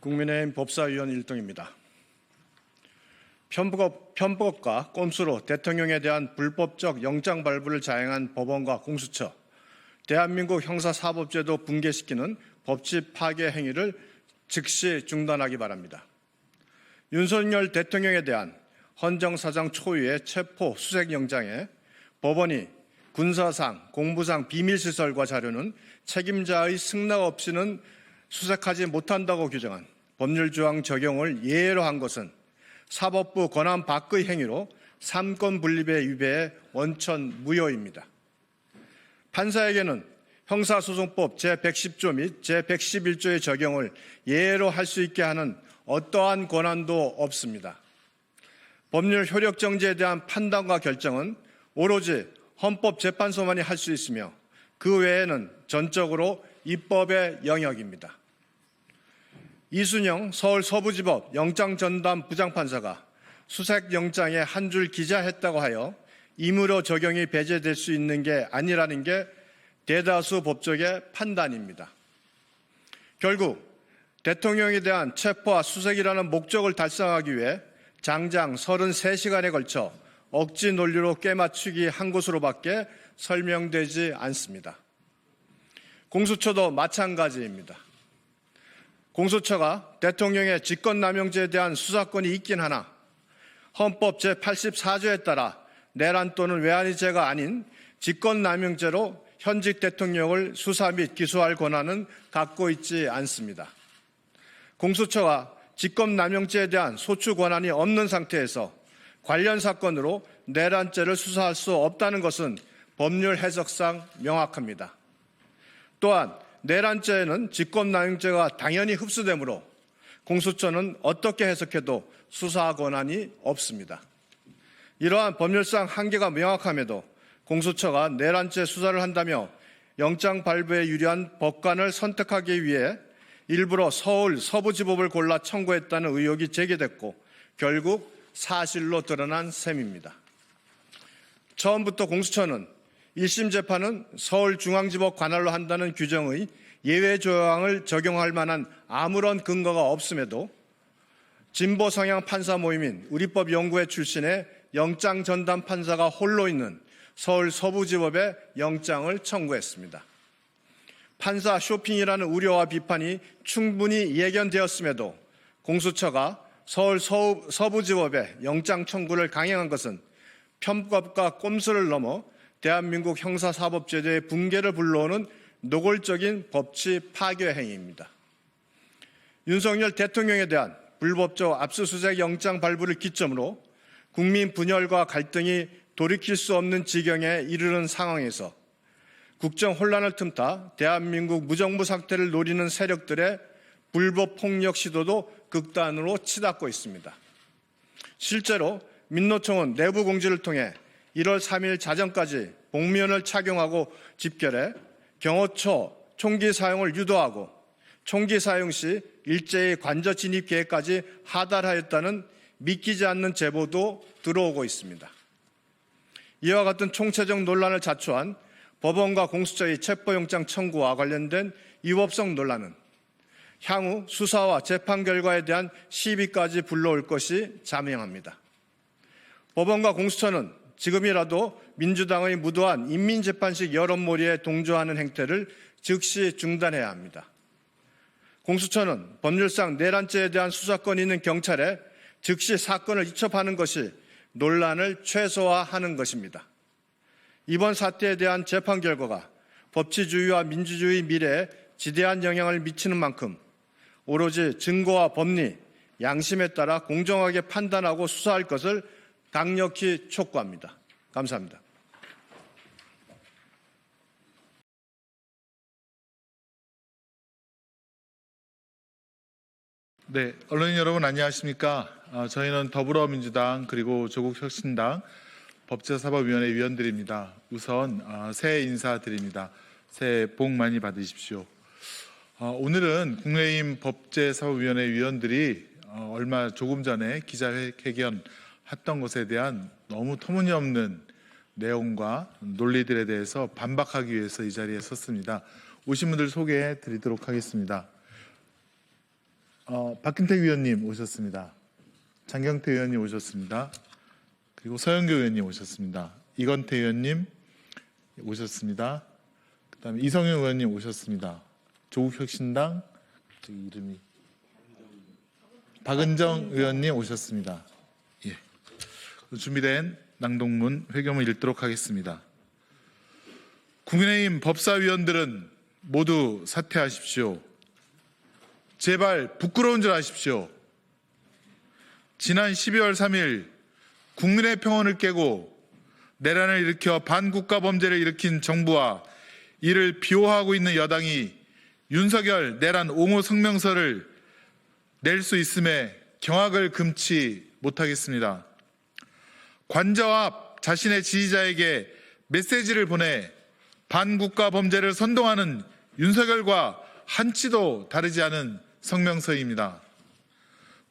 국민의힘 법사위원 1등입니다. 편법과 꼼수로 대통령에 대한 불법적 영장 발부를 자행한 법원과 공수처, 대한민국 형사사법제도 붕괴시키는 법치 파괴 행위를 즉시 중단하기 바랍니다. 윤석열 대통령에 대한 헌정사상 초유의 체포 수색영장에 법원이 군사상, 공부상 비밀시설과 자료는 책임자의 승낙 없이는 수색하지 못한다고 규정한 법률조항 적용을 예외로 한 것은 사법부 권한 밖의 행위로 삼권 분립의 위배에 원천 무효입니다. 판사에게는 형사소송법 제110조 및 제111조의 적용을 예외로 할 수 있게 하는 어떠한 권한도 없습니다. 법률 효력 정지에 대한 판단과 결정은 오로지 헌법재판소만이 할 수 있으며 그 외에는 전적으로 입법의 영역입니다. 이순영 서울 서부지법 영장전담 부장판사가 수색영장에 한 줄 기재했다고 하여 임의로 적용이 배제될 수 있는 게 아니라는 게 대다수 법조계 판단입니다. 결국 대통령에 대한 체포와 수색이라는 목적을 달성하기 위해 장장 33시간에 걸쳐 억지 논리로 꿰맞추기 한 것으로밖에 설명되지 않습니다. 공수처도 마찬가지입니다. 공수처가 대통령의 직권남용죄에 대한 수사권이 있긴 하나 헌법 제84조에 따라 내란 또는 외환의 죄가 아닌 직권남용죄로 현직 대통령을 수사 및 기소할 권한은 갖고 있지 않습니다. 공수처가 직권남용죄에 대한 소추 권한이 없는 상태에서 관련 사건으로 내란죄를 수사할 수 없다는 것은 법률 해석상 명확합니다. 또한 내란죄에는 직권남용죄가 당연히 흡수되므로 공수처는 어떻게 해석해도 수사 권한이 없습니다. 이러한 법률상 한계가 명확함에도 공수처가 내란죄 수사를 한다며 영장 발부에 유리한 법관을 선택하기 위해 일부러 서울 서부지법을 골라 청구했다는 의혹이 제기됐고 결국 사실로 드러난 셈입니다. 처음부터 공수처는 1심 재판은 서울중앙지법 관할로 한다는 규정의 예외 조항을 적용할 만한 아무런 근거가 없음에도 진보 성향 판사 모임인 우리법연구회 출신의 영장 전담 판사가 홀로 있는 서울 서부지법에 영장을 청구했습니다. 판사 쇼핑이라는 우려와 비판이 충분히 예견되었음에도 공수처가 서울 서부지법에 영장 청구를 강행한 것은 편법과 꼼수를 넘어 대한민국 형사사법제도의 붕괴를 불러오는 노골적인 법치 파괴 행위입니다. 윤석열 대통령에 대한 불법적 압수수색 영장 발부를 기점으로 국민 분열과 갈등이 돌이킬 수 없는 지경에 이르는 상황에서 국정 혼란을 틈타 대한민국 무정부 상태를 노리는 세력들의 불법 폭력 시도도 극단으로 치닫고 있습니다. 실제로 민노총은 내부 공지를 통해 1월 3일 자정까지 복면을 착용하고 집결해 경호처 총기 사용을 유도하고 총기 사용 시 일제히 관저 진입 계획까지 하달하였다는 믿기지 않는 제보도 들어오고 있습니다. 이와 같은 총체적 논란을 자초한 법원과 공수처의 체포영장 청구와 관련된 위법성 논란은 향후 수사와 재판 결과에 대한 시비까지 불러올 것이 자명합니다. 법원과 공수처는 지금이라도 민주당의 무도한 인민재판식 여론몰이에 동조하는 행태를 즉시 중단해야 합니다. 공수처는 법률상 내란죄에 대한 수사권이 있는 경찰에 즉시 사건을 이첩하는 것이 논란을 최소화하는 것입니다. 이번 사태에 대한 재판 결과가 법치주의와 민주주의 미래에 지대한 영향을 미치는 만큼 오로지 증거와 법리, 양심에 따라 공정하게 판단하고 수사할 것을 강력히 촉구합니다. 감사합니다. 네, 언론인 여러분 안녕하십니까? 저희는 더불어민주당 그리고 조국혁신당 법제사법위원회 위원들입니다. 우선 새해 인사드립니다. 새해 복 많이 받으십시오. 오늘은 국민의힘 법제사법위원회 위원들이 조금 전에 기자회견 했던 것에 대한 너무 터무니없는 내용과 논리들에 대해서 반박하기 위해서 이 자리에 섰습니다. 오신 분들 소개해 드리도록 하겠습니다. 박근태 위원님 오셨습니다. 장경태 의원님 오셨습니다. 그리고 서영교 의원님 오셨습니다. 이건태 의원님 오셨습니다. 그다음에 이성윤 의원님 오셨습니다. 조국혁신당 이름이 박은정 의원님 오셨습니다. 예. 준비된 낭독문 회교문 읽도록 하겠습니다. 국민의힘 법사위원들은 모두 사퇴하십시오. 제발 부끄러운 줄 아십시오. 지난 12월 3일 국민의 평온을 깨고 내란을 일으켜 반국가 범죄를 일으킨 정부와 이를 비호하고 있는 여당이 윤석열 내란 옹호 성명서를 낼 수 있음에 경악을 금치 못하겠습니다. 관저 앞 자신의 지지자에게 메시지를 보내 반국가 범죄를 선동하는 윤석열과 한치도 다르지 않은 성명서입니다.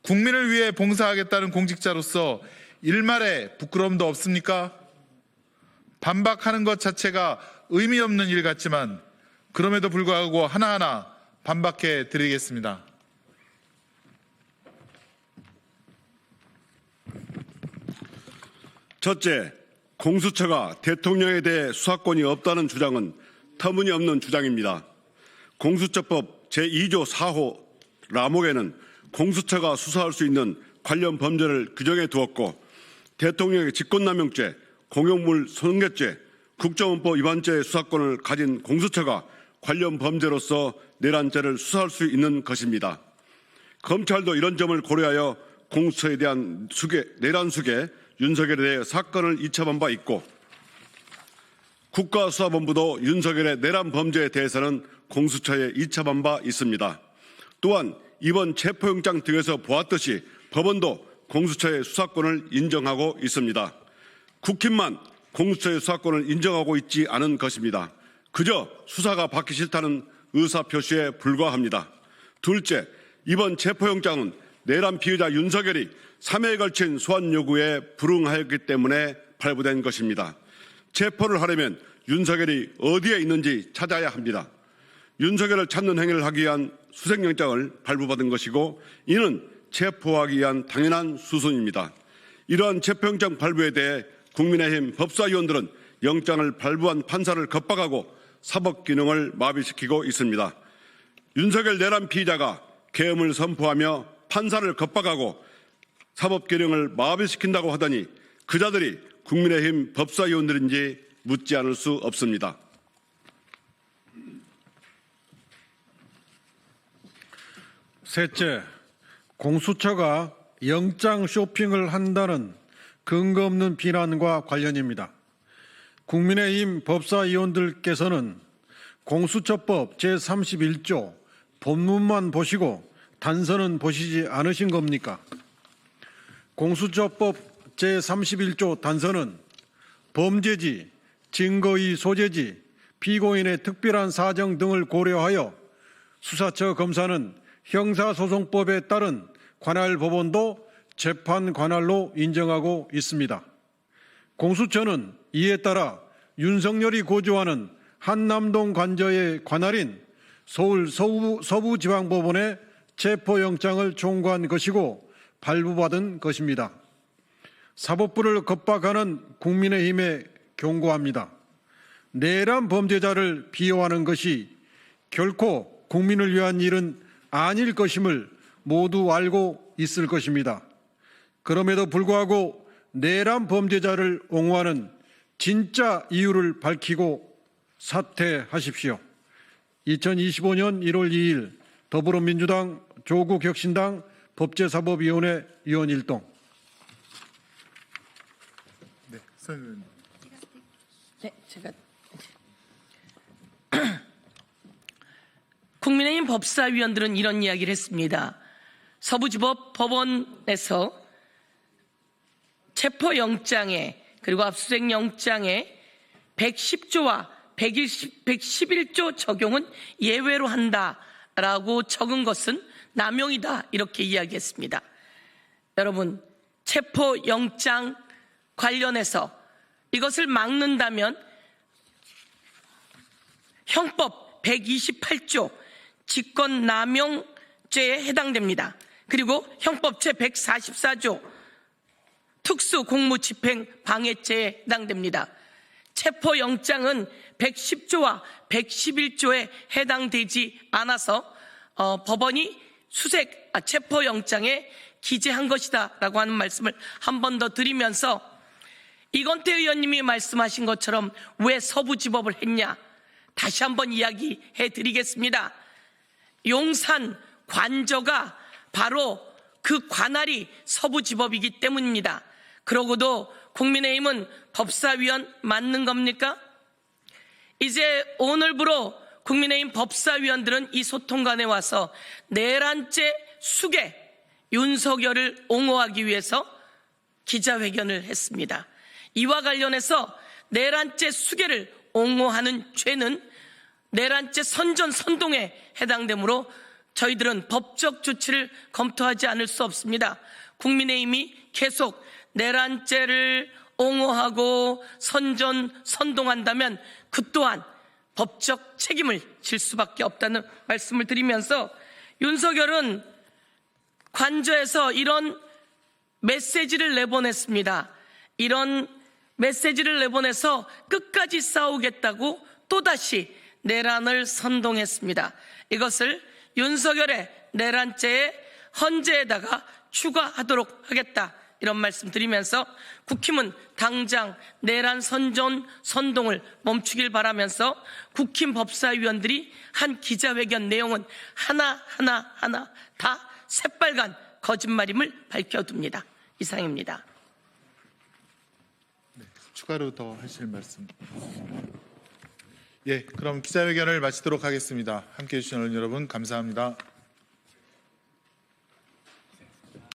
국민을 위해 봉사하겠다는 공직자로서 일말의 부끄러움도 없습니까? 반박하는 것 자체가 의미 없는 일 같지만 그럼에도 불구하고 하나하나 반박해 드리겠습니다. 첫째, 공수처가 대통령에 대해 수사권이 없다는 주장은 터무니없는 주장입니다. 공수처법 제2조 4호 라목에는 공수처가 수사할 수 있는 관련 범죄를 규정해 두었고 대통령의 직권남용죄, 공용물 손괴죄, 국정원법 위반죄의 수사권을 가진 공수처가 관련 범죄로서 내란죄를 수사할 수 있는 것입니다. 검찰도 이런 점을 고려하여 공수처에 대한 내란 수괴, 윤석열에 대해 사건을 이첩한 바 있고 국가수사본부도 윤석열의 내란 범죄에 대해서는 공수처에 이첩한 바 있습니다. 또한 이번 체포영장 등에서 보았듯이 법원도 공수처의 수사권을 인정하고 있습니다. 국힘만 공수처의 수사권을 인정하고 있지 않은 것입니다. 그저 수사가 받기 싫다는 의사표시에 불과합니다. 둘째, 이번 체포영장은 내란 피의자 윤석열이 3회에 걸친 소환 요구에 불응하였기 때문에 발부된 것입니다. 체포를 하려면 윤석열이 어디에 있는지 찾아야 합니다. 윤석열을 찾는 행위를 하기 위한 수색영장을 발부받은 것이고 이는 체포하기 위한 당연한 수순입니다. 이러한 체포영장 발부에 대해 국민의힘 법사위원들은 영장을 발부한 판사를 겁박하고 사법기능을 마비시키고 있습니다. 윤석열 내란 피의자가 계엄을 선포하며 판사를 겁박하고 사법기능을 마비시킨다고 하더니 그 자들이 국민의힘 법사위원들인지 묻지 않을 수 없습니다. 셋째, 공수처가 영장 쇼핑을 한다는 근거 없는 비난과 관련입니다. 국민의힘 법사위원들께서는 공수처법 제31조 본문만 보시고 단서는 보시지 않으신 겁니까? 공수처법 제31조 단서는 범죄지, 증거의 소재지, 피고인의 특별한 사정 등을 고려하여 수사처 검사는 형사소송법에 따른 관할 법원도 재판 관할로 인정하고 있습니다. 공수처는 이에 따라 윤석열이 고조하는 한남동 관저의 관할인 서울 서부지방법원에 체포영장을 청구한 것이고 발부받은 것입니다. 사법부를 겁박하는 국민의힘에 경고합니다. 내란 범죄자를 비호하는 것이 결코 국민을 위한 일은 아닐 것임을 모두 알고 있을 것입니다. 그럼에도 불구하고 내란 범죄자를 옹호하는 진짜 이유를 밝히고 사퇴하십시오. 2025년 1월 2일 더불어민주당 조국혁신당 법제사법위원회 위원 일동. 네, 서영교 의원님. 네, 제가 국민의힘 법사위원들은 이런 이야기를 했습니다. 서부지법 법원에서 체포영장에 그리고 압수수색영장에 110조와 111조 적용은 예외로 한다라고 적은 것은 남용이다 이렇게 이야기했습니다. 여러분, 체포영장 관련해서 이것을 막는다면 형법 128조 직권남용 죄에 해당됩니다. 그리고 형법 제144조 특수공무집행 방해죄에 해당됩니다. 체포영장은 110조와 111조에 해당되지 않아서 법원이 체포영장에 기재한 것이다라고 하는 말씀을 한 번 더 드리면서 이건태 의원님이 말씀하신 것처럼 왜 서부지법을 했냐 다시 한번 이야기해 드리겠습니다. 용산 관저가 바로 그 관할이 서부지법이기 때문입니다. 그러고도 국민의힘은 법사위원 맞는 겁니까? 이제 오늘부로 국민의힘 법사위원들은 이 소통관에 와서 내란죄 수계 윤석열을 옹호하기 위해서 기자회견을 했습니다. 이와 관련해서 내란죄 수계를 옹호하는 죄는 내란죄 선전 선동에 해당되므로 저희들은 법적 조치를 검토하지 않을 수 없습니다. 국민의힘이 계속 내란죄를 옹호하고 선동한다면 그 또한 법적 책임을 질 수밖에 없다는 말씀을 드리면서 윤석열은 관저에서 이런 메시지를 내보냈습니다. 이런 메시지를 내보내서 끝까지 싸우겠다고 또다시 내란을 선동했습니다. 이것을 윤석열의 내란죄의 헌재에다가 추가하도록 하겠다. 이런 말씀 드리면서 국힘은 당장 내란 선동을 멈추길 바라면서 국힘 법사위원들이 한 기자회견 내용은 하나 다 새빨간 거짓말임을 밝혀둡니다. 이상입니다. 추가로 더 하실 말씀. 예, 그럼 기자회견을 마치도록 하겠습니다. 함께해 주신 언론 여러분 감사합니다.